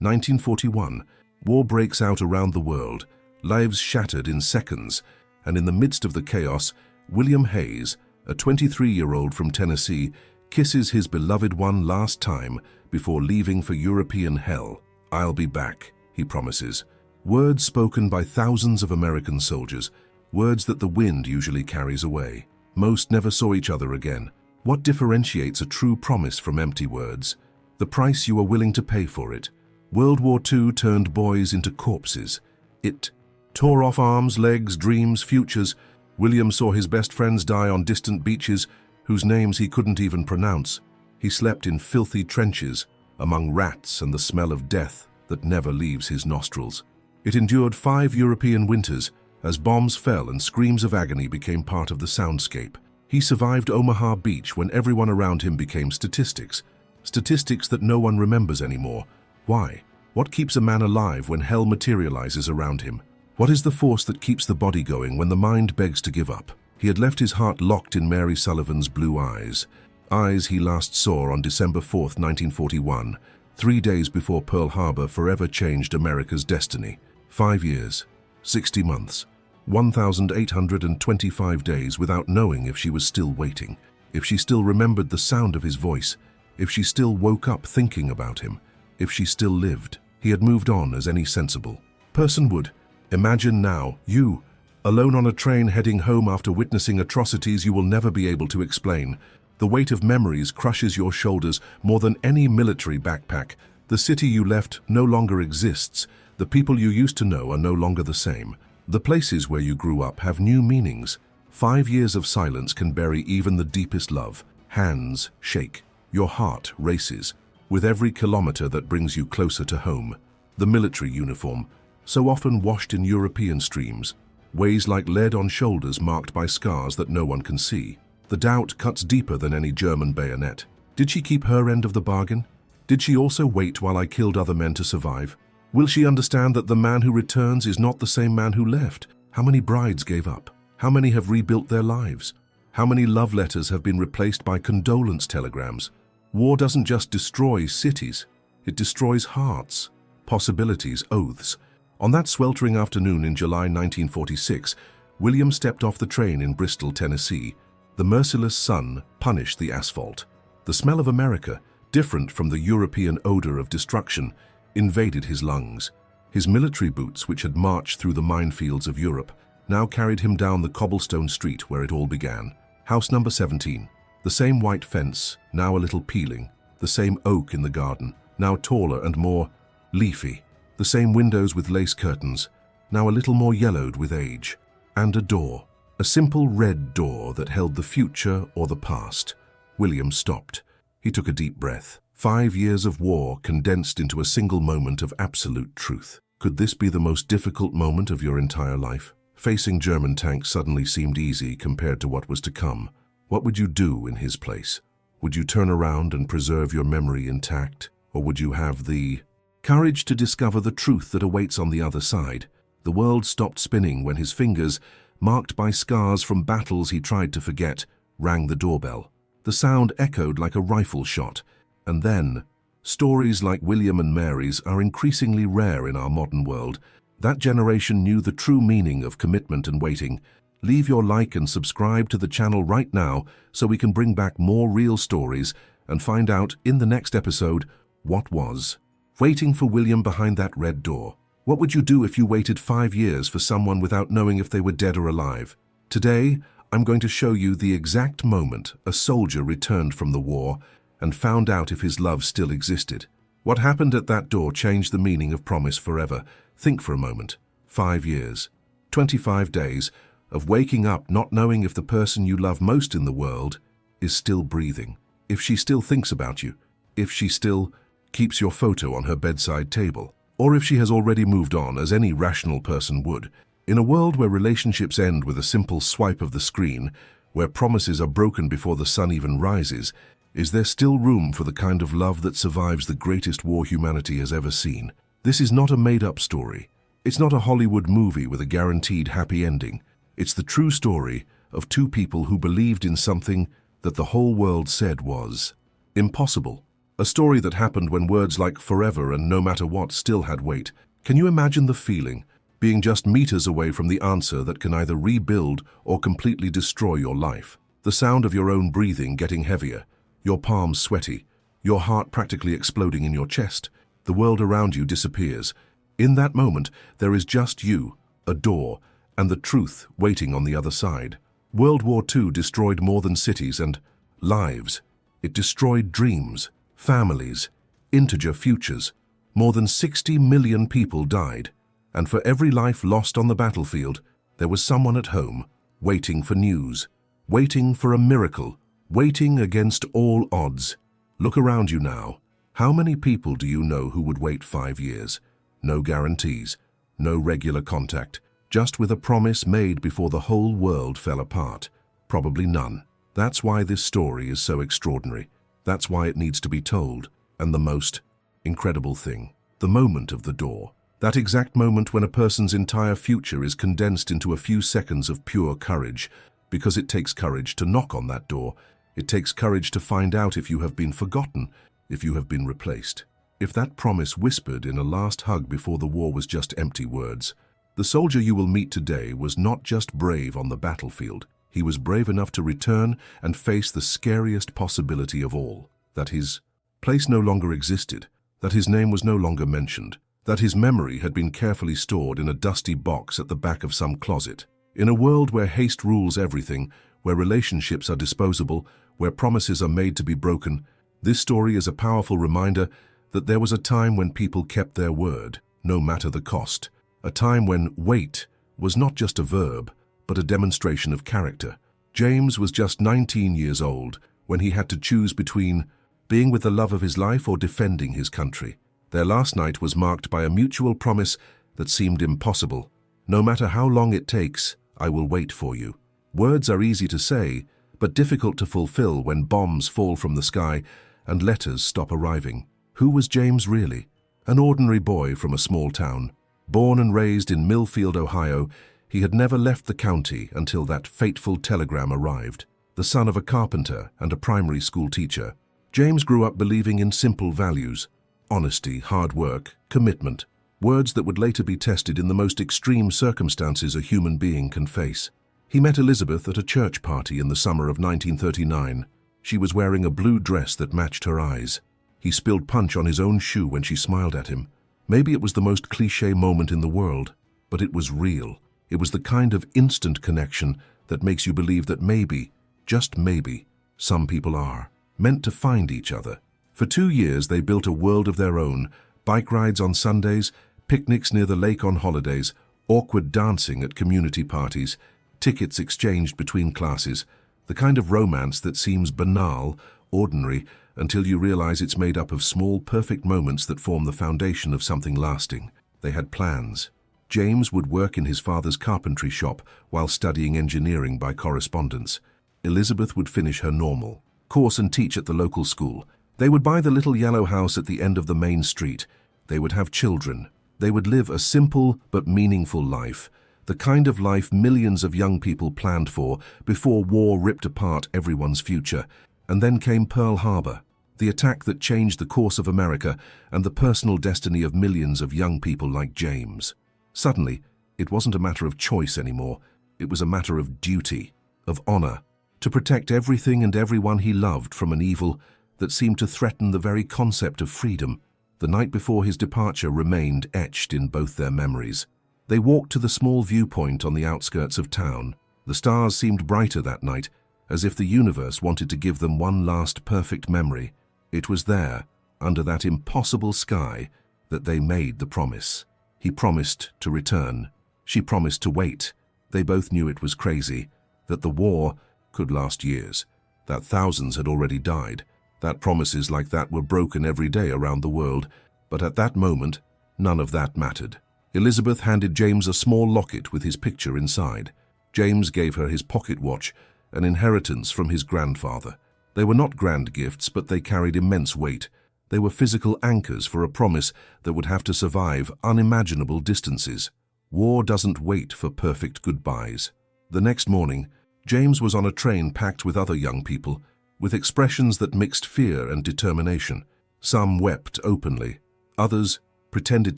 1941. War breaks out around the world, lives shattered in seconds, and in the midst of the chaos, William Hayes, a 23-year-old from Tennessee, kisses his beloved one last time before leaving for European hell. "I'll be back," he promises. Words spoken by thousands of American soldiers, words that the wind usually carries away. Most never saw each other again. What differentiates a true promise from empty words? The price you are willing to pay for it. World War II turned boys into corpses. It tore off arms, legs, dreams, futures. William saw his best friends die on distant beaches, whose names he couldn't even pronounce. He slept in filthy trenches, among rats and the smell of death that never leaves his nostrils. It endured 5 European winters, as bombs fell and screams of agony became part of the soundscape. He survived Omaha Beach when everyone around him became statistics. Statistics that no one remembers anymore. Why? What keeps a man alive when hell materializes around him? What is the force that keeps the body going when the mind begs to give up? He had left his heart locked in Mary Sullivan's blue eyes. Eyes he last saw on December 4th, 1941, 3 days before Pearl Harbor forever changed America's destiny. 5 years, 60 months, 1,825 days without knowing if she was still waiting, if she still remembered the sound of his voice, if she still woke up thinking about him, if she still lived. He had moved on as any sensible person would. Imagine now, you, alone on a train heading home after witnessing atrocities you will never be able to explain. The weight of memories crushes your shoulders more than any military backpack. The city you left no longer exists. The people you used to know are no longer the same. The places where you grew up have new meanings. 5 years of silence can bury even the deepest love. Hands shake. Your heart races. With every kilometer that brings you closer to home. The military uniform, so often washed in European streams, weighs like lead on shoulders marked by scars that no one can see. The doubt cuts deeper than any German bayonet. Did she keep her end of the bargain? Did she also wait while I killed other men to survive? Will she understand that the man who returns is not the same man who left? How many brides gave up? How many have rebuilt their lives? How many love letters have been replaced by condolence telegrams? War doesn't just destroy cities, it destroys hearts, possibilities, oaths. On that sweltering afternoon in July 1946, William stepped off the train in Bristol, Tennessee. The merciless sun punished the asphalt. The smell of America, different from the European odor of destruction, invaded his lungs. His military boots, which had marched through the minefields of Europe, now carried him down the cobblestone street where it all began. House number 17. The same white fence, now a little peeling. The same oak in the garden, now taller and more leafy. The same windows with lace curtains, now a little more yellowed with age. And a door. A simple red door that held the future or the past. William stopped. He took a deep breath. 5 years of war condensed into a single moment of absolute truth. Could this be the most difficult moment of your entire life? Facing German tanks suddenly seemed easy compared to what was to come. What would you do in his place? Would you turn around and preserve your memory intact? Or would you have the courage to discover the truth that awaits on the other side? The world stopped spinning when his fingers, marked by scars from battles he tried to forget, rang the doorbell. The sound echoed like a rifle shot. And then, stories like William and Mary's are increasingly rare in our modern world. That generation knew the true meaning of commitment and waiting. Leave your like and subscribe to the channel right now so we can bring back more real stories and find out in the next episode what was waiting for William behind that red door. What would you do if you waited 5 years for someone without knowing if they were dead or alive? Today, I'm going to show you the exact moment a soldier returned from the war and found out if his love still existed. What happened at that door changed the meaning of promise forever. Think for a moment. 5 years, 25 days of waking up not knowing if the person you love most in the world is still breathing, if she still thinks about you, if she still keeps your photo on her bedside table, or if she has already moved on as any rational person would. In a world where relationships end with a simple swipe of the screen, where promises are broken before the sun even rises, is there still room for the kind of love that survives the greatest war humanity has ever seen? This is not a made-up story. It's not a Hollywood movie with a guaranteed happy ending. It's the true story of two people who believed in something that the whole world said was impossible. A story that happened when words like forever and no matter what still had weight. Can you imagine the feeling, being just meters away from the answer that can either rebuild or completely destroy your life? The sound of your own breathing getting heavier, your palms sweaty, your heart practically exploding in your chest. The world around you disappears. In that moment, there is just you, a door, and the truth waiting on the other side. World War II destroyed more than cities and lives. It destroyed dreams, families, integer futures. More than 60 million people died, and for every life lost on the battlefield, there was someone at home, waiting for news, waiting for a miracle, waiting against all odds. Look around you now. How many people do you know who would wait 5 years? No guarantees, no regular contact, just with a promise made before the whole world fell apart. Probably none. That's why this story is so extraordinary. That's why it needs to be told. And the most incredible thing, the moment of the door. That exact moment when a person's entire future is condensed into a few seconds of pure courage. Because it takes courage to knock on that door. It takes courage to find out if you have been forgotten, if you have been replaced. If that promise whispered in a last hug before the war was just empty words. The soldier you will meet today was not just brave on the battlefield. He was brave enough to return and face the scariest possibility of all. That his place no longer existed, that his name was no longer mentioned, that his memory had been carefully stored in a dusty box at the back of some closet. In a world where haste rules everything, where relationships are disposable, where promises are made to be broken, this story is a powerful reminder that there was a time when people kept their word, no matter the cost. A time when wait was not just a verb, but a demonstration of character. James was just 19 years old when he had to choose between being with the love of his life or defending his country. Their last night was marked by a mutual promise that seemed impossible. No matter how long it takes, I will wait for you. Words are easy to say, but difficult to fulfill when bombs fall from the sky and letters stop arriving. Who was James really? An ordinary boy from a small town. Born and raised in Millfield, Ohio, he had never left the county until that fateful telegram arrived. The son of a carpenter and a primary school teacher, James grew up believing in simple values: honesty, hard work, commitment, words that would later be tested in the most extreme circumstances a human being can face. He met Elizabeth at a church party in the summer of 1939. She was wearing a blue dress that matched her eyes. He spilled punch on his own shoe when she smiled at him. Maybe it was the most cliché moment in the world, but it was real. It was the kind of instant connection that makes you believe that maybe, just maybe, some people are meant to find each other. For 2 years they built a world of their own: bike rides on Sundays, picnics near the lake on holidays, awkward dancing at community parties, tickets exchanged between classes, the kind of romance that seems banal, ordinary, until you realize it's made up of small, perfect moments that form the foundation of something lasting. They had plans. James would work in his father's carpentry shop while studying engineering by correspondence. Elizabeth would finish her normal course and teach at the local school. They would buy the little yellow house at the end of the main street. They would have children. They would live a simple but meaningful life, the kind of life millions of young people planned for before war ripped apart everyone's future. And then came Pearl Harbor, the attack that changed the course of America and the personal destiny of millions of young people like James. Suddenly, it wasn't a matter of choice anymore. It was a matter of duty, of honor, to protect everything and everyone he loved from an evil that seemed to threaten the very concept of freedom. The night before his departure remained etched in both their memories. They walked to the small viewpoint on the outskirts of town. The stars seemed brighter that night, as if the universe wanted to give them one last perfect memory. It was there, under that impossible sky, that they made the promise. He promised to return. She promised to wait. They both knew it was crazy, that the war could last years, that thousands had already died, that promises like that were broken every day around the world. But at that moment, none of that mattered. Elizabeth handed James a small locket with his picture inside. James gave her his pocket watch, an inheritance from his grandfather. They were not grand gifts, but they carried immense weight. They were physical anchors for a promise that would have to survive unimaginable distances. War doesn't wait for perfect goodbyes. The next morning, James was on a train packed with other young people, with expressions that mixed fear and determination. Some wept openly. Others pretended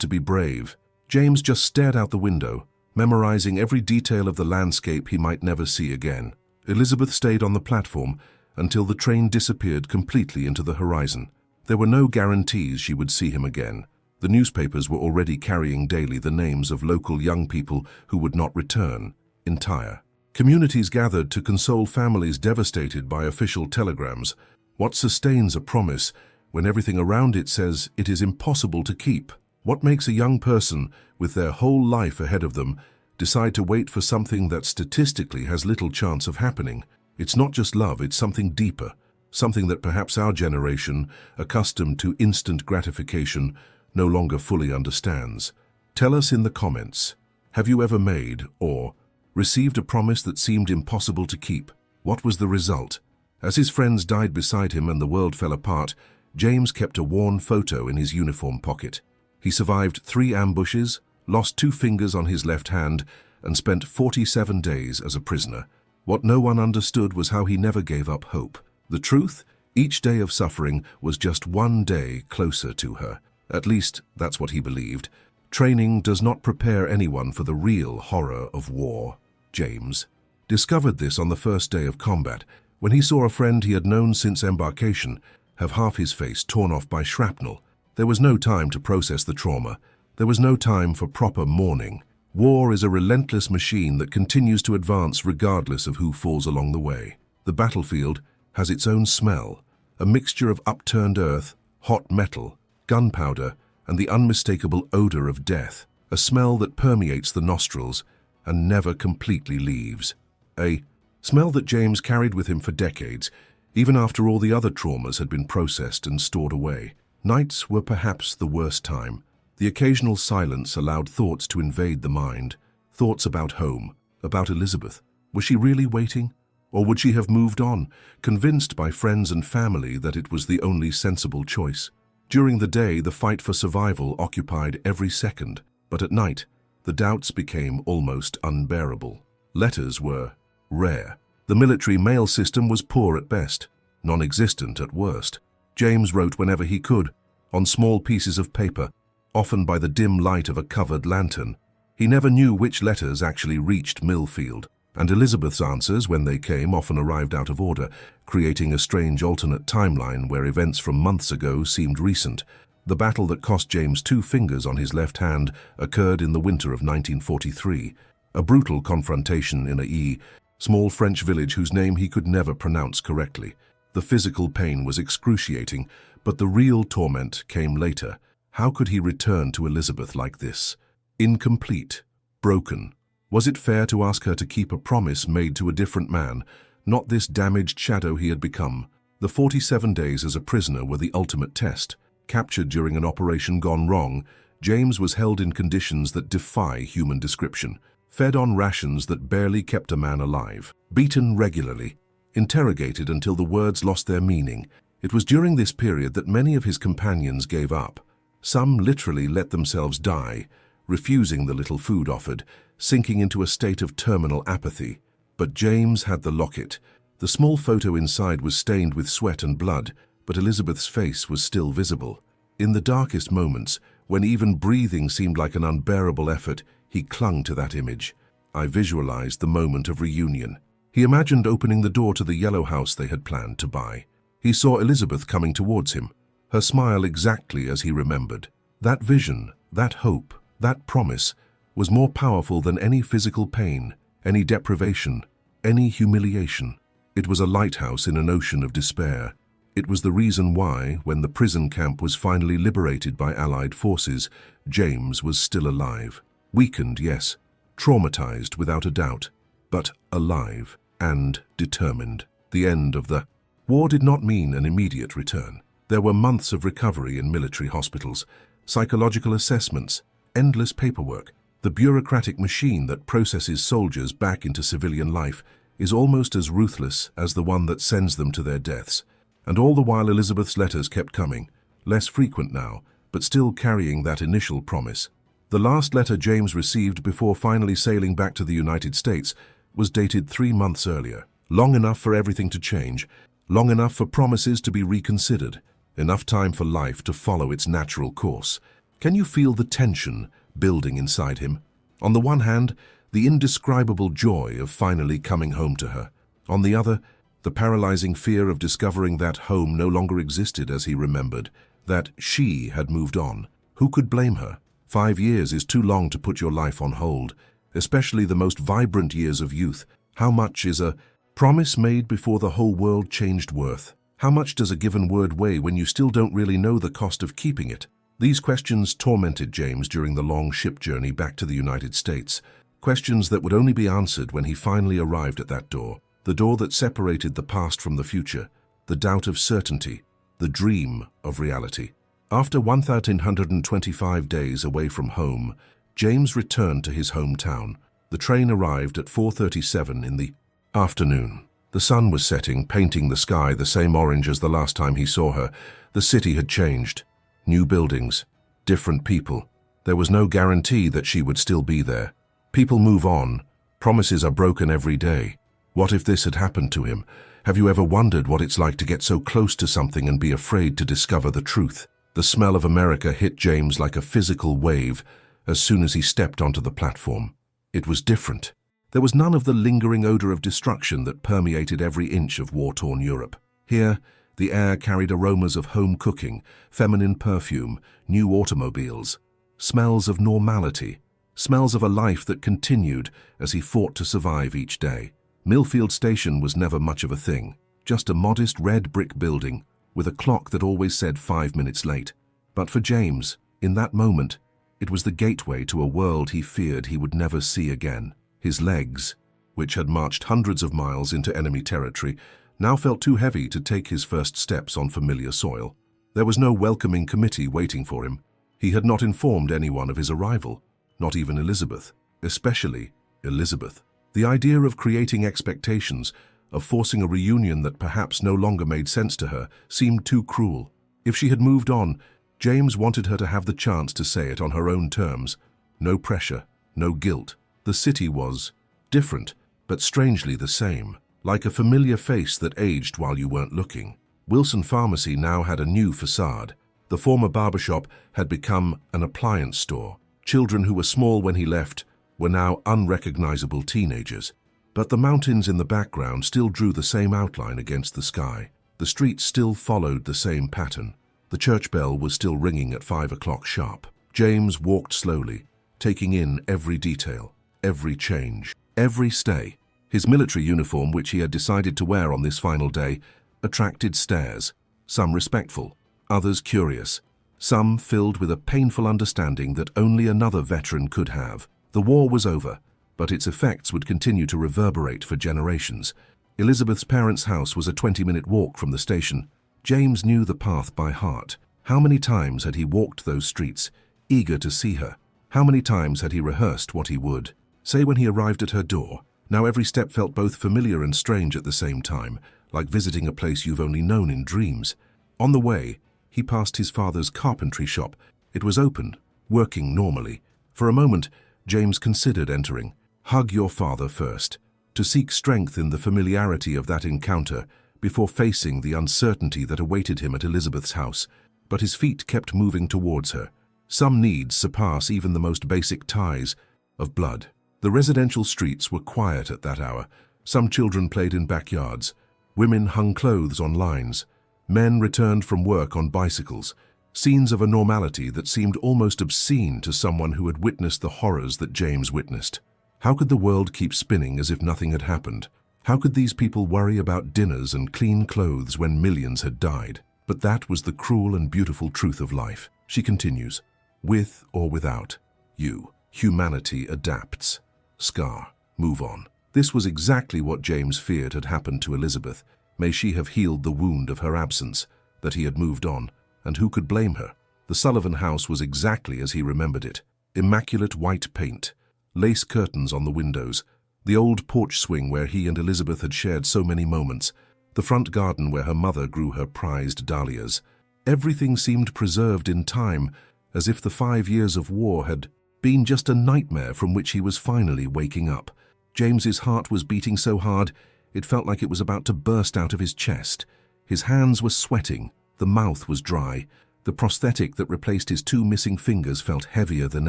to be brave. James just stared out the window, memorizing every detail of the landscape he might never see again. Elizabeth stayed on the platform until the train disappeared completely into the horizon. There were no guarantees she would see him again. The newspapers were already carrying daily the names of local young people who would not return. Entire communities gathered to console families devastated by official telegrams. What sustains a promise when everything around it says it is impossible to keep? What makes a young person, with their whole life ahead of them, decide to wait for something that statistically has little chance of happening? It's not just love, it's something deeper, something that perhaps our generation, accustomed to instant gratification, no longer fully understands. Tell us in the comments, have you ever made or received a promise that seemed impossible to keep? What was the result? As his friends died beside him and the world fell apart, James kept a worn photo in his uniform pocket. He survived 3 ambushes, lost 2 fingers on his left hand, and spent 47 days as a prisoner. What no one understood was how he never gave up hope. The truth? Each day of suffering was just one day closer to her. At least, that's what he believed. Training does not prepare anyone for the real horror of war. James discovered this on the first day of combat, when he saw a friend he had known since embarkation have half his face torn off by shrapnel. There was no time to process the trauma. There was no time for proper mourning. War is a relentless machine that continues to advance regardless of who falls along the way. The battlefield has its own smell, a mixture of upturned earth, hot metal, gunpowder, and the unmistakable odor of death, a smell that permeates the nostrils and never completely leaves. A smell that James carried with him for decades, even after all the other traumas had been processed and stored away. Nights were perhaps the worst time. The occasional silence allowed thoughts to invade the mind. Thoughts about home, about Elizabeth. Was she really waiting? Or would she have moved on, convinced by friends and family that it was the only sensible choice? During the day, the fight for survival occupied every second, but at night, the doubts became almost unbearable. Letters were rare. The military mail system was poor at best, non-existent at worst. James wrote whenever he could, on small pieces of paper, often by the dim light of a covered lantern. He never knew which letters actually reached Millfield, and Elizabeth's answers, when they came, often arrived out of order, creating a strange alternate timeline where events from months ago seemed recent. The battle that cost James 2 fingers on his left hand occurred in the winter of 1943, a brutal confrontation in a small French village whose name he could never pronounce correctly. The physical pain was excruciating, but the real torment came later. How could he return to Elizabeth like this? Incomplete, broken. Was it fair to ask her to keep a promise made to a different man, not this damaged shadow he had become? The 47 days as a prisoner were the ultimate test. Captured during an operation gone wrong, James was held in conditions that defy human description, fed on rations that barely kept a man alive, beaten regularly, interrogated until the words lost their meaning. It was during this period that many of his companions gave up. Some literally let themselves die, refusing the little food offered, sinking into a state of terminal apathy. But James had the locket. The small photo inside was stained with sweat and blood, but Elizabeth's face was still visible. In the darkest moments, when even breathing seemed like an unbearable effort, he clung to that image. I visualized the moment of reunion. He imagined opening the door to the yellow house they had planned to buy. He saw Elizabeth coming towards him, her smile exactly as he remembered. That vision, that hope, that promise was more powerful than any physical pain, any deprivation, any humiliation. It was a lighthouse in an ocean of despair. It was the reason why, when the prison camp was finally liberated by Allied forces, James was still alive. Weakened, yes, traumatized without a doubt, but alive and determined. The end of the war did not mean an immediate return. There were months of recovery in military hospitals, psychological assessments, endless paperwork. The bureaucratic machine that processes soldiers back into civilian life is almost as ruthless as the one that sends them to their deaths. And all the while Elizabeth's letters kept coming, less frequent now, but still carrying that initial promise. The last letter James received before finally sailing back to the United States was dated 3 months earlier. Long enough for everything to change, long enough for promises to be reconsidered. enough time for life to follow its natural course. Can you feel the tension building inside him? On the one hand, the indescribable joy of finally coming home to her. On the other, the paralyzing fear of discovering that home no longer existed as he remembered, that she had moved on. Who could blame her? 5 years is too long to put your life on hold, especially the most vibrant years of youth. How much is a promise made before the whole world changed worth? How much does a given word weigh when you still don't really know the cost of keeping it? These questions tormented James during the long ship journey back to the United States, questions that would only be answered when he finally arrived at that door, the door that separated the past from the future, the doubt of certainty, the dream of reality. After 1,325 days away from home, James returned to his hometown. The train arrived at 4:37 in the afternoon. The sun was setting, painting the sky the same orange as the last time he saw her. The city had changed. New buildings, different people. There was no guarantee that she would still be there. People move on. Promises are broken every day. What if this had happened to him? Have you ever wondered what it's like to get so close to something and be afraid to discover the truth? The smell of America hit James like a physical wave as soon as he stepped onto the platform. It was different. There was none of the lingering odor of destruction that permeated every inch of war-torn Europe. Here, the air carried aromas of home cooking, feminine perfume, new automobiles, smells of normality, smells of a life that continued as he fought to survive each day. Millfield Station was never much of a thing, just a modest red brick building with a clock that always said 5 minutes late. But for James, in that moment, it was the gateway to a world he feared he would never see again. His legs, which had marched hundreds of miles into enemy territory, now felt too heavy to take his first steps on familiar soil. There was no welcoming committee waiting for him. He had not informed anyone of his arrival, not even Elizabeth, especially Elizabeth. The idea of creating expectations, of forcing a reunion that perhaps no longer made sense to her, seemed too cruel. If she had moved on, James wanted her to have the chance to say it on her own terms. No pressure, no guilt. The city was different, but strangely the same, like a familiar face that aged while you weren't looking. Wilson Pharmacy now had a new facade. The former barbershop had become an appliance store. Children who were small when he left were now unrecognizable teenagers. But the mountains in the background still drew the same outline against the sky. The streets still followed the same pattern. The church bell was still ringing at 5 o'clock sharp. James walked slowly, taking in every detail, every change, every stay. His military uniform, which he had decided to wear on this final day, attracted stares, some respectful, others curious, some filled with a painful understanding that only another veteran could have. The war was over, but its effects would continue to reverberate for generations. Elizabeth's parents' house was a 20-minute walk from the station. James knew the path by heart. How many times had he walked those streets, eager to see her? How many times had he rehearsed what he would say when he arrived at her door? Now every step felt both familiar and strange at the same time, like visiting a place you've only known in dreams. On the way, he passed his father's carpentry shop. It was open, working normally. For a moment, James considered entering. Hug your father first, to seek strength in the familiarity of that encounter before facing the uncertainty that awaited him at Elizabeth's house. But his feet kept moving towards her. Some needs surpass even the most basic ties of blood. The residential streets were quiet at that hour. Some children played in backyards. Women hung clothes on lines. Men returned from work on bicycles. Scenes of a normality that seemed almost obscene to someone who had witnessed the horrors that James witnessed. How could the world keep spinning as if nothing had happened? How could these people worry about dinners and clean clothes when millions had died? But that was the cruel and beautiful truth of life. She continues, with or without you, humanity adapts. Scar, move on. This was exactly what James feared had happened to Elizabeth. May she have healed the wound of her absence, that he had moved on, and who could blame her? The Sullivan house was exactly as he remembered it. Immaculate white paint, lace curtains on the windows, the old porch swing where he and Elizabeth had shared so many moments, the front garden where her mother grew her prized dahlias. Everything seemed preserved in time, as if the 5 years of war had been just a nightmare from which he was finally waking up. James's heart was beating so hard, it felt like it was about to burst out of his chest. His hands were sweating, The mouth was dry. The prosthetic that replaced his two missing fingers felt heavier than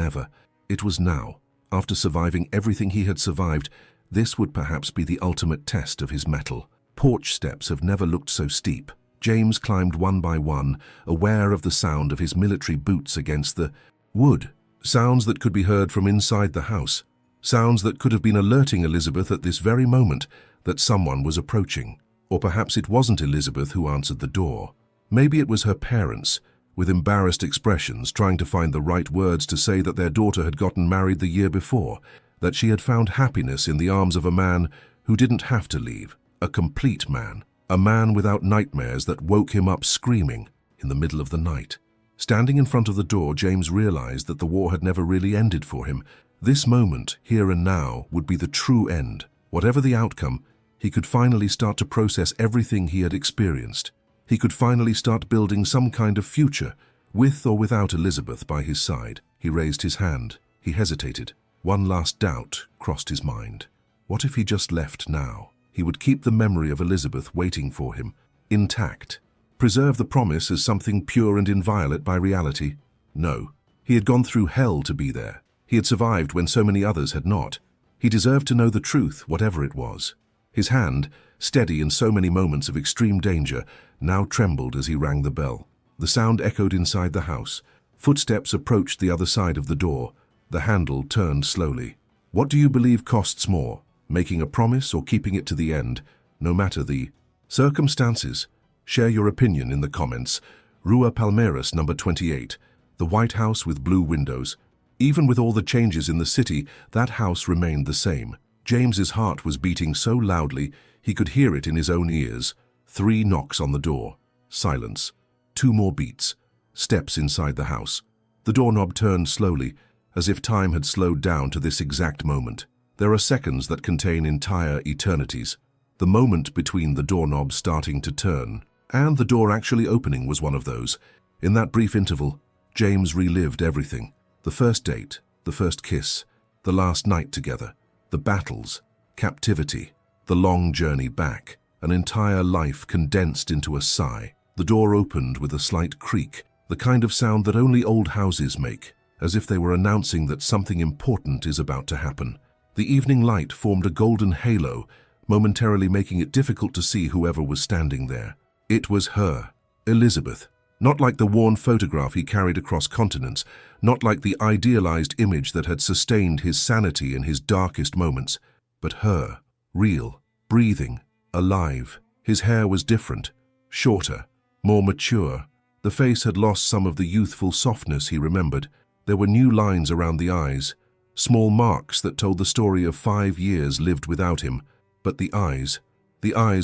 ever. It was now, after surviving everything he had survived, this would perhaps be the ultimate test of his mettle. Porch steps have never looked so steep. James climbed one by one, aware of the sound of his military boots against the wood. Sounds that could be heard from inside the house. Sounds that could have been alerting Elizabeth at this very moment that someone was approaching. Or perhaps it wasn't Elizabeth who answered the door. Maybe it was her parents, with embarrassed expressions, trying to find the right words to say that their daughter had gotten married the year before, that she had found happiness in the arms of a man who didn't have to leave, a complete man, a man without nightmares that woke him up screaming in the middle of the night. Standing in front of the door, James realized that the war had never really ended for him. This moment, here and now, would be the true end. Whatever the outcome, he could finally start to process everything he had experienced. He could finally start building some kind of future, with or without Elizabeth by his side. He raised his hand. He hesitated. One last doubt crossed his mind. What if he just left now? He would keep the memory of Elizabeth waiting for him, intact. Preserve the promise as something pure and inviolate by reality? No. He had gone through hell to be there. He had survived when so many others had not. He deserved to know the truth, whatever it was. His hand, steady in so many moments of extreme danger, now trembled as he rang the bell. The sound echoed inside the house. Footsteps approached the other side of the door. The handle turned slowly. What do you believe costs more, making a promise or keeping it to the end, no matter the circumstances? Share your opinion in the comments. Rua Palmeiras, number 28. The White House with blue windows. Even with all the changes in the city, that house remained the same. James's heart was beating so loudly he could hear it in his own ears. 3 knocks on the door. Silence. 2 more beats. Steps inside the house. The doorknob turned slowly, as if time had slowed down to this exact moment. There are seconds that contain entire eternities. The moment between the doorknob starting to turn and the door actually opening was one of those. In that brief interval, James relived everything. The first date, the first kiss, the last night together, the battles, captivity, the long journey back, an entire life condensed into a sigh. The door opened with a slight creak, the kind of sound that only old houses make, as if they were announcing that something important is about to happen. The evening light formed a golden halo, momentarily making it difficult to see whoever was standing there. It was her, Elizabeth. Not like the worn photograph he carried across continents, not like the idealized image that had sustained his sanity in his darkest moments, but her, real, breathing, alive. His hair was different, shorter, more mature. The face had lost some of the youthful softness he remembered. There were new lines around the eyes, small marks that told the story of 5 years lived without him. But the eyes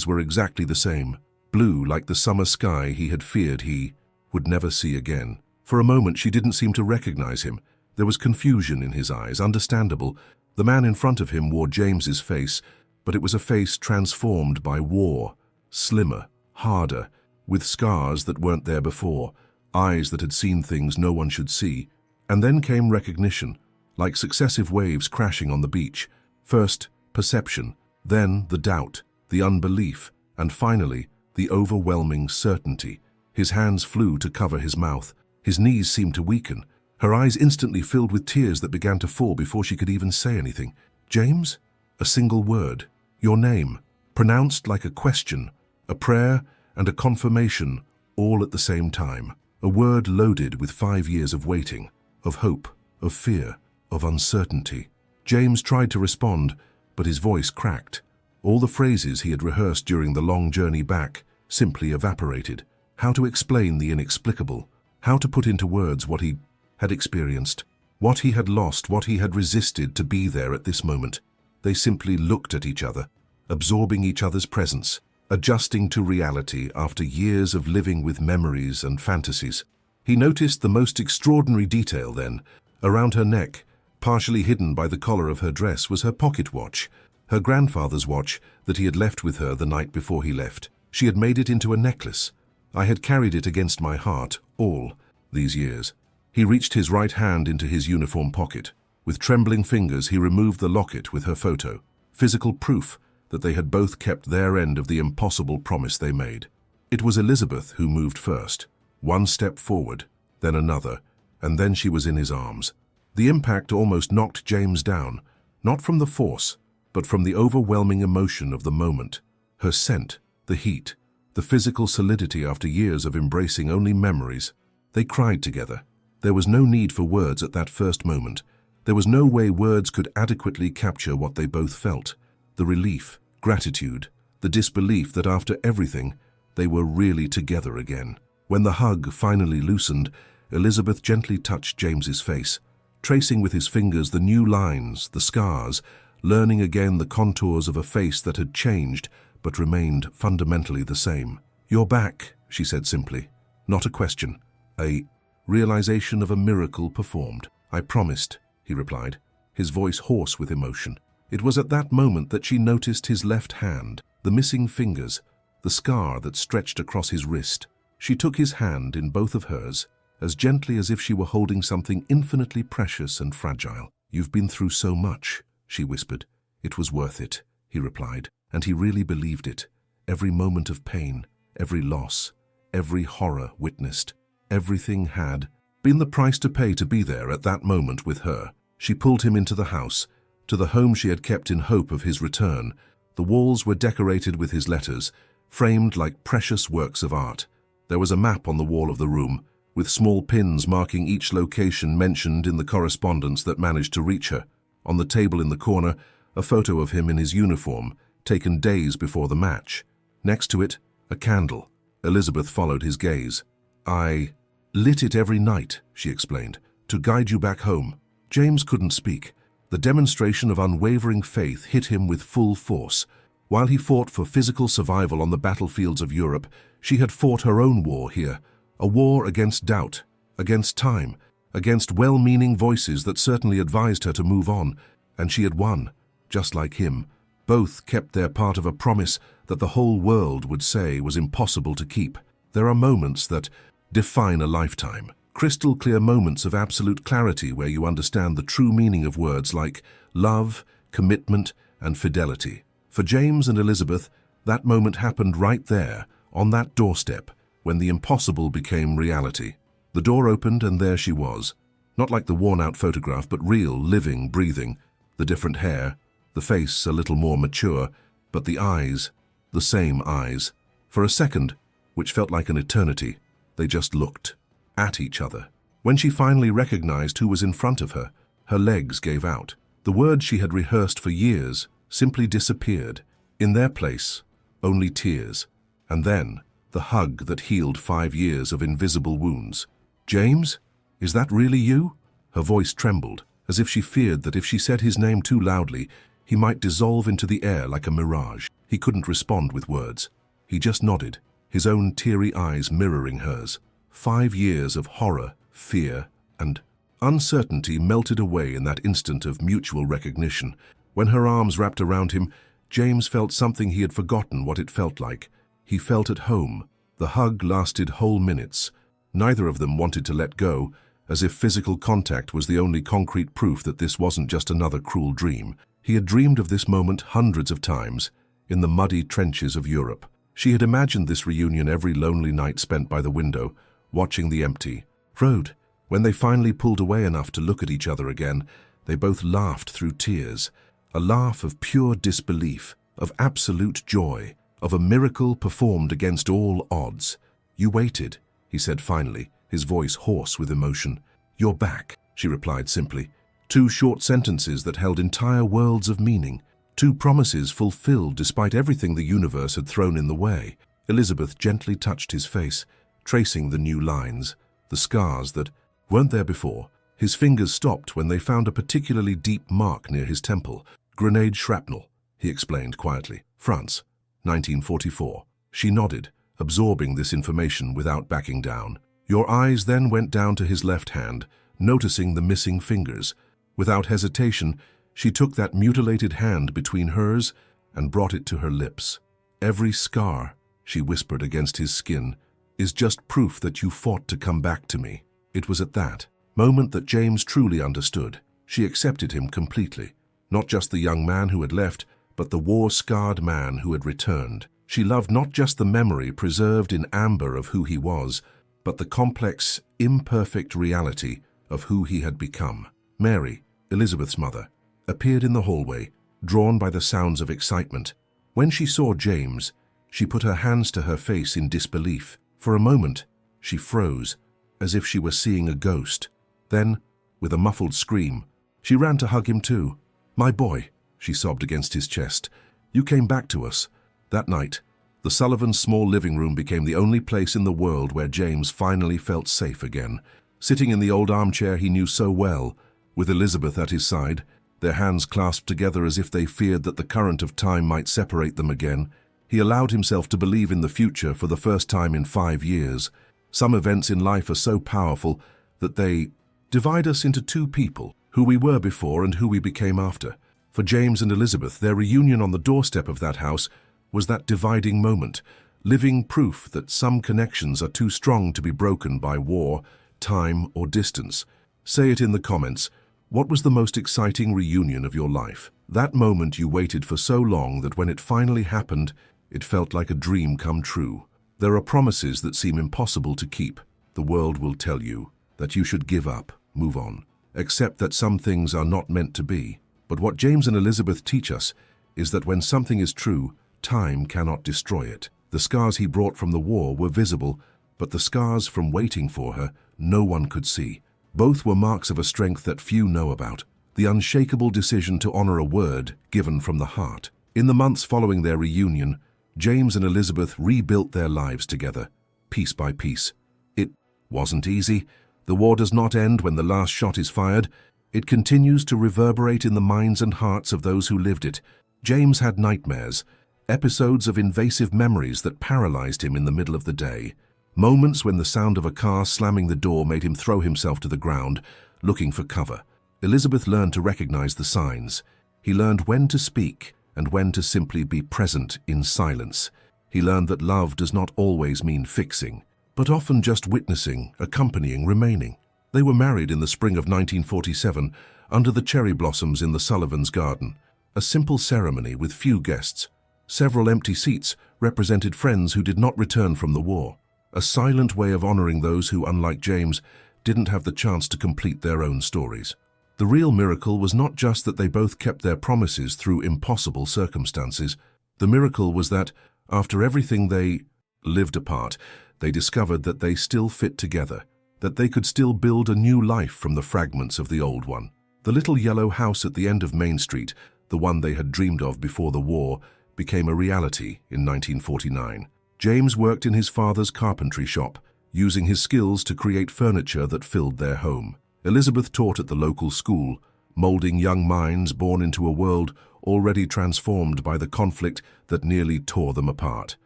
were exactly the same, blue like the summer sky he had feared he would never see again. For a moment she didn't seem to recognize him. There was confusion in his eyes, understandable. The man in front of him wore James's face, but it was a face transformed by war, slimmer, harder, with scars that weren't there before, eyes that had seen things no one should see. And then came recognition, like successive waves crashing on the beach. First, perception, then the doubt, the unbelief, and finally, the overwhelming certainty. His hands flew to cover his mouth. His knees seemed to weaken. Her eyes instantly filled with tears that began to fall before she could even say anything. James? A single word. Your name. Pronounced like a question, a prayer, and a confirmation, all at the same time. A word loaded with 5 years of waiting, of hope, of fear, of uncertainty. James tried to respond, but his voice cracked. All the phrases he had rehearsed during the long journey back simply evaporated. How to explain the inexplicable, how to put into words what he had experienced, what he had lost, what he had resisted to be there at this moment. They simply looked at each other, absorbing each other's presence, adjusting to reality after years of living with memories and fantasies. He noticed the most extraordinary detail then. Around her neck, partially hidden by the collar of her dress, was her pocket watch, her grandfather's watch that he had left with her the night before he left. She had made it into a necklace. I had carried it against my heart all these years. He reached his right hand into his uniform pocket. With trembling fingers, he removed the locket with her photo, physical proof that they had both kept their end of the impossible promise they made. It was Elizabeth who moved first. One step forward, then another, and then she was in his arms. The impact almost knocked James down, not from the force, but from the overwhelming emotion of the moment. Her scent, the heat, the physical solidity after years of embracing only memories. They cried together. There was no need for words at that first moment. There was no way words could adequately capture what they both felt. The relief, gratitude, the disbelief that after everything, they were really together again. When the hug finally loosened, Elizabeth gently touched James's face, tracing with his fingers the new lines, the scars, learning again the contours of a face that had changed but remained fundamentally the same. "You're back," she said simply. Not a question, a realization of a miracle performed. "I promised," he replied, his voice hoarse with emotion. It was at that moment that she noticed his left hand, the missing fingers, the scar that stretched across his wrist. She took his hand in both of hers, as gently as if she were holding something infinitely precious and fragile. "You've been through so much," she whispered. "It was worth it," he replied, and he really believed it. Every moment of pain, every loss, every horror witnessed, everything had been the price to pay to be there at that moment with her. She pulled him into the house, to the home she had kept in hope of his return. The walls were decorated with his letters, framed like precious works of art. There was a map on the wall of the room, with small pins marking each location mentioned in the correspondence that managed to reach her. On the table in the corner, a photo of him in his uniform, taken days before the match. Next to it, a candle. Elizabeth followed his gaze. "I lit it every night," she explained, "to guide you back home." James couldn't speak. The demonstration of unwavering faith hit him with full force. While he fought for physical survival on the battlefields of Europe, she had fought her own war here. A war against doubt, against time, against well-meaning voices that certainly advised her to move on. And she had won, just like him. Both kept their part of a promise that the whole world would say was impossible to keep. There are moments that define a lifetime. Crystal clear moments of absolute clarity where you understand the true meaning of words like love, commitment, and fidelity. For James and Elizabeth, that moment happened right there, on that doorstep, when the impossible became reality. The door opened and there she was. Not like the worn-out photograph, but real, living, breathing. The different hair, the face a little more mature, but the eyes, the same eyes. For a second, which felt like an eternity, they just looked at each other. When she finally recognized who was in front of her, her legs gave out. The words she had rehearsed for years simply disappeared. In their place, only tears. And then, the hug that healed 5 years of invisible wounds. "James, is that really you?" Her voice trembled, as if she feared that if she said his name too loudly, he might dissolve into the air like a mirage. He couldn't respond with words. He just nodded, his own teary eyes mirroring hers. 5 years of horror, fear, and uncertainty melted away in that instant of mutual recognition. When her arms wrapped around him, James felt something he had forgotten what it felt like. He felt at home. The hug lasted whole minutes. Neither of them wanted to let go, as if physical contact was the only concrete proof that this wasn't just another cruel dream. He had dreamed of this moment hundreds of times, in the muddy trenches of Europe. She had imagined this reunion every lonely night spent by the window, watching the empty road. When they finally pulled away enough to look at each other again, they both laughed through tears. A laugh of pure disbelief, of absolute joy, of a miracle performed against all odds. "You waited," he said finally, his voice hoarse with emotion. "You're back," she replied simply. 2 short sentences that held entire worlds of meaning. 2 promises fulfilled despite everything the universe had thrown in the way. Elizabeth gently touched his face, tracing the new lines, the scars that weren't there before. His fingers stopped when they found a particularly deep mark near his temple. "Grenade shrapnel," he explained quietly. "France, 1944. She nodded, absorbing this information without backing down. Your eyes then went down to his left hand, noticing the missing fingers. Without hesitation, she took that mutilated hand between hers and brought it to her lips. "Every scar," she whispered against his skin, "is just proof that you fought to come back to me." It was at that moment that James truly understood. She accepted him completely. Not just the young man who had left, but the war-scarred man who had returned. She loved not just the memory preserved in amber of who he was, but the complex, imperfect reality of who he had become. Mary, Elizabeth's mother, appeared in the hallway, drawn by the sounds of excitement. When she saw James, she put her hands to her face in disbelief. For a moment, she froze, as if she were seeing a ghost. Then, with a muffled scream, she ran to hug him too. "My boy," she sobbed against his chest, "you came back to us." That night, the Sullivans' small living room became the only place in the world where James finally felt safe again. Sitting in the old armchair he knew so well, with Elizabeth at his side, their hands clasped together as if they feared that the current of time might separate them again, he allowed himself to believe in the future for the first time in 5 years. Some events in life are so powerful that they divide us into two people, who we were before and who we became after. For James and Elizabeth, their reunion on the doorstep of that house was that dividing moment, living proof that some connections are too strong to be broken by war, time, or distance. Say it in the comments. What was the most exciting reunion of your life? That moment you waited for so long that when it finally happened, it felt like a dream come true. There are promises that seem impossible to keep. The world will tell you that you should give up, move on, accept that some things are not meant to be. But what James and Elizabeth teach us is that when something is true, time cannot destroy it. The scars he brought from the war were visible, but the scars from waiting for her, no one could see. Both were marks of a strength that few know about, the unshakable decision to honor a word given from the heart. In the months following their reunion, James and Elizabeth rebuilt their lives together, piece by piece. It wasn't easy. The war does not end when the last shot is fired. It continues to reverberate in the minds and hearts of those who lived it. James had nightmares, episodes of invasive memories that paralyzed him in the middle of the day. Moments when the sound of a car slamming the door made him throw himself to the ground, looking for cover. Elizabeth learned to recognize the signs. He learned when to speak and when to simply be present in silence. He learned that love does not always mean fixing, but often just witnessing, accompanying, remaining. They were married in the spring of 1947 under the cherry blossoms in the Sullivans' garden. A simple ceremony with few guests. Several empty seats represented friends who did not return from the war. A silent way of honoring those who, unlike James, didn't have the chance to complete their own stories. The real miracle was not just that they both kept their promises through impossible circumstances. The miracle was that, after everything they lived apart, they discovered that they still fit together, that they could still build a new life from the fragments of the old one. The little yellow house at the end of Main Street, the one they had dreamed of before the war, became a reality in 1949. James worked in his father's carpentry shop, using his skills to create furniture that filled their home. Elizabeth taught at the local school, molding young minds born into a world already transformed by the conflict that nearly tore them apart.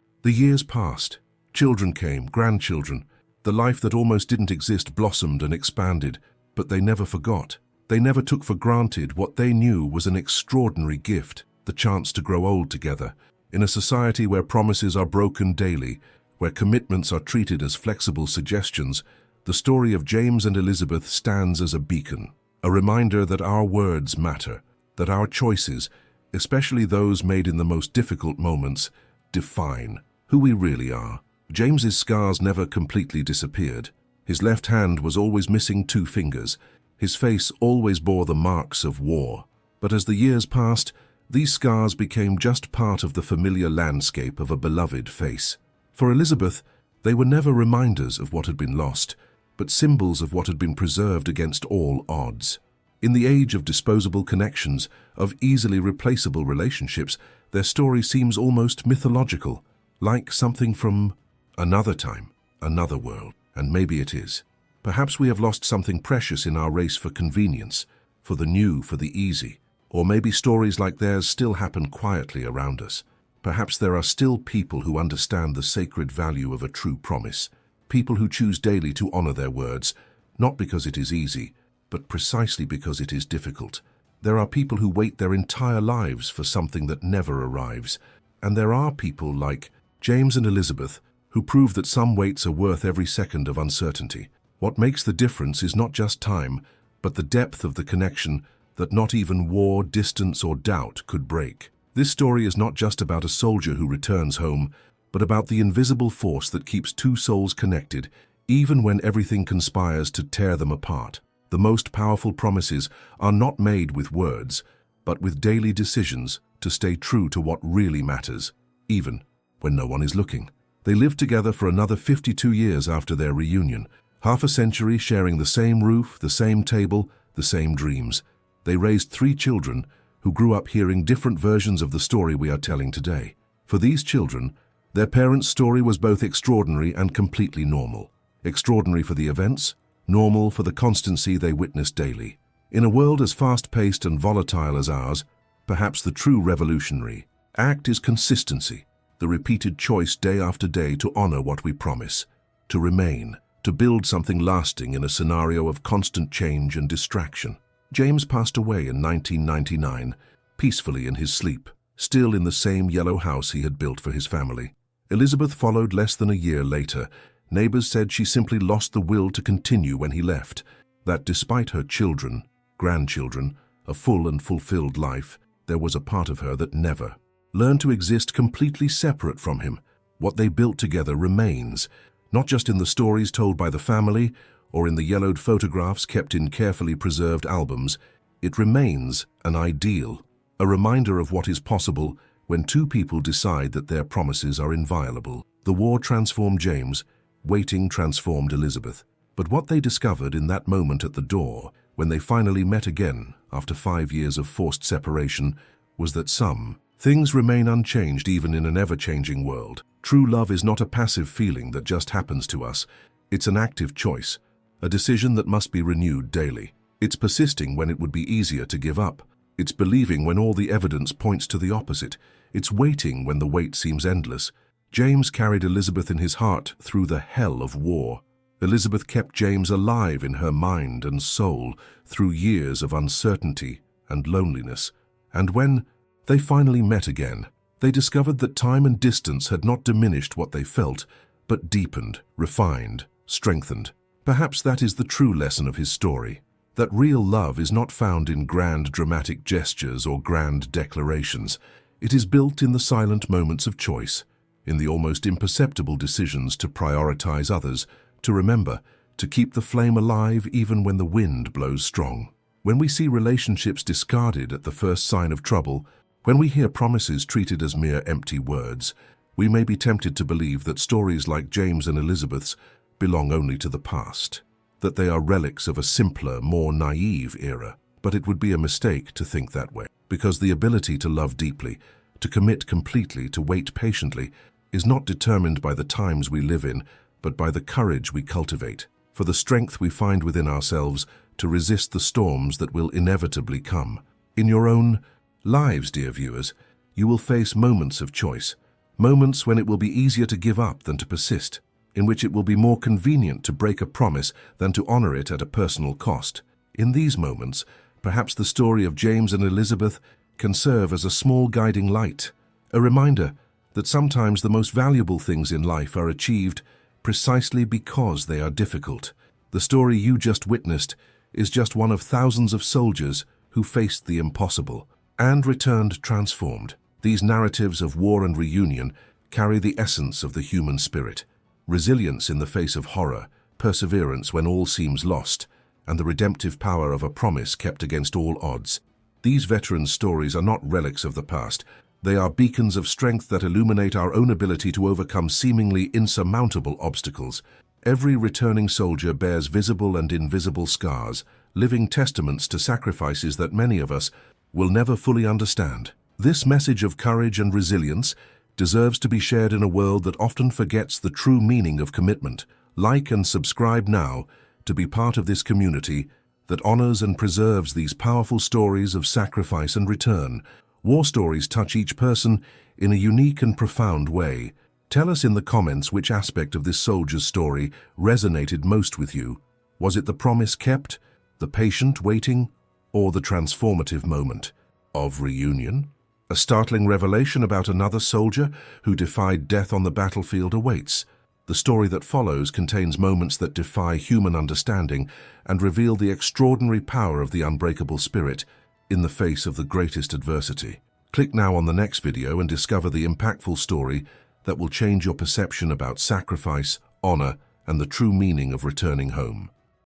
The years passed. Children came, grandchildren. The life that almost didn't exist blossomed and expanded, but they never forgot. They never took for granted what they knew was an extraordinary gift, the chance to grow old together. In a society where promises are broken daily, where commitments are treated as flexible suggestions, the story of James and Elizabeth stands as a beacon, a reminder that our words matter, that our choices, especially those made in the most difficult moments, define who we really are. James's scars never completely disappeared. His left hand was always missing 2 fingers. His face always bore the marks of war. But as the years passed, these scars became just part of the familiar landscape of a beloved face. For Elizabeth, they were never reminders of what had been lost, but symbols of what had been preserved against all odds. In the age of disposable connections, of easily replaceable relationships, their story seems almost mythological, like something from another time, another world. And maybe it is. Perhaps we have lost something precious in our race for convenience, for the new, for the easy. Or maybe stories like theirs still happen quietly around us. Perhaps there are still people who understand the sacred value of a true promise. People who choose daily to honor their words, not because it is easy, but precisely because it is difficult. There are people who wait their entire lives for something that never arrives. And there are people like James and Elizabeth who prove that some waits are worth every second of uncertainty. What makes the difference is not just time, but the depth of the connection that not even war, distance, or doubt could break. This story is not just about a soldier who returns home, but about the invisible force that keeps two souls connected, even when everything conspires to tear them apart. The most powerful promises are not made with words, but with daily decisions to stay true to what really matters, even when no one is looking. They lived together for another 52 years after their reunion, half a century sharing the same roof, the same table, the same dreams. They raised 3 children who grew up hearing different versions of the story we are telling today. For these children, their parents' story was both extraordinary and completely normal. Extraordinary for the events, normal for the constancy they witnessed daily. In a world as fast-paced and volatile as ours, perhaps the true revolutionary act is consistency, the repeated choice day after day to honor what we promise, to remain, to build something lasting in a scenario of constant change and distraction. James passed away in 1999, peacefully in his sleep, still in the same yellow house he had built for his family. Elizabeth followed less than a year later. Neighbors said she simply lost the will to continue when he left, that despite her children, grandchildren, a full and fulfilled life, there was a part of her that never learned to exist completely separate from him. What they built together remains, not just in the stories told by the family or in the yellowed photographs kept in carefully preserved albums. It remains an ideal, a reminder of what is possible when two people decide that their promises are inviolable. The war transformed James, waiting transformed Elizabeth. But what they discovered in that moment at the door, when they finally met again after 5 years of forced separation, was that some things remain unchanged even in an ever-changing world. True love is not a passive feeling that just happens to us. It's an active choice, a decision that must be renewed daily. It's persisting when it would be easier to give up. It's believing when all the evidence points to the opposite. It's waiting when the wait seems endless. James carried Elizabeth in his heart through the hell of war. Elizabeth kept James alive in her mind and soul through years of uncertainty and loneliness. And when they finally met again, they discovered that time and distance had not diminished what they felt, but deepened, refined, strengthened. Perhaps that is the true lesson of his story, that real love is not found in grand dramatic gestures or grand declarations. It is built in the silent moments of choice, in the almost imperceptible decisions to prioritize others, to remember, to keep the flame alive even when the wind blows strong. When we see relationships discarded at the first sign of trouble, when we hear promises treated as mere empty words, we may be tempted to believe that stories like James and Elizabeth's belong only to the past, that they are relics of a simpler, more naive era. But it would be a mistake to think that way, because the ability to love deeply, to commit completely, to wait patiently, is not determined by the times we live in, but by the courage we cultivate, for the strength we find within ourselves to resist the storms that will inevitably come. In your own lives, dear viewers, you will face moments of choice, moments when it will be easier to give up than to persist, in which it will be more convenient to break a promise than to honor it at a personal cost. In these moments, perhaps the story of James and Elizabeth can serve as a small guiding light, a reminder that sometimes the most valuable things in life are achieved precisely because they are difficult. The story you just witnessed is just one of thousands of soldiers who faced the impossible and returned transformed. These narratives of war and reunion carry the essence of the human spirit: resilience in the face of horror, perseverance when all seems lost, and the redemptive power of a promise kept against all odds. These veterans' stories are not relics of the past. They are beacons of strength that illuminate our own ability to overcome seemingly insurmountable obstacles. Every returning soldier bears visible and invisible scars, living testaments to sacrifices that many of us will never fully understand. This message of courage and resilience deserves to be shared in a world that often forgets the true meaning of commitment. Like and subscribe now to be part of this community that honors and preserves these powerful stories of sacrifice and return. War stories touch each person in a unique and profound way. Tell us in the comments which aspect of this soldier's story resonated most with you. Was it the promise kept, the patient waiting, or the transformative moment of reunion? A startling revelation about another soldier who defied death on the battlefield awaits. The story that follows contains moments that defy human understanding and reveal the extraordinary power of the unbreakable spirit in the face of the greatest adversity. Click now on the next video and discover the impactful story that will change your perception about sacrifice, honor, and the true meaning of returning home.